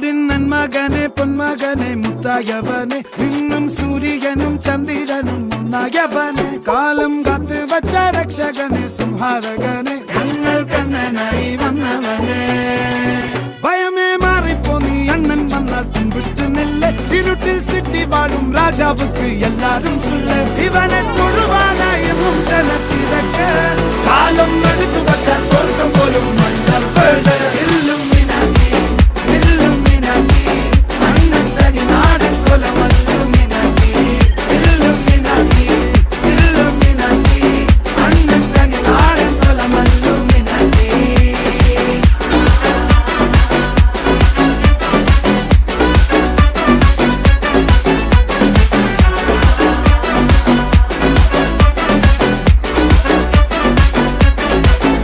നാടിൻ നന്മകനെ പൊന്മകനെ മുത്തായവനെ നിന്നും സൂര്യനും ചന്ദ്രനും ഒന്നായവനെ കാലം കാത്ത് വച്ച രക്ഷകനെ സംഹാരകനെ ഞങ്ങൾ കണ്ണനായി വന്നവനെ ഭയമേ മാറിപ്പോ നീ അണ്ണൻ വന്നാൽ തുമ്പിട്ട് നെല്ല് ഇരുട്ടിൽ സിറ്റി വാഴും രാജാവുക്ക് എല്ലാരും സുല്ല് ഇവനെ തൊഴുവാനായും ജനത്തിരക്ക് കാലം എടുത്തു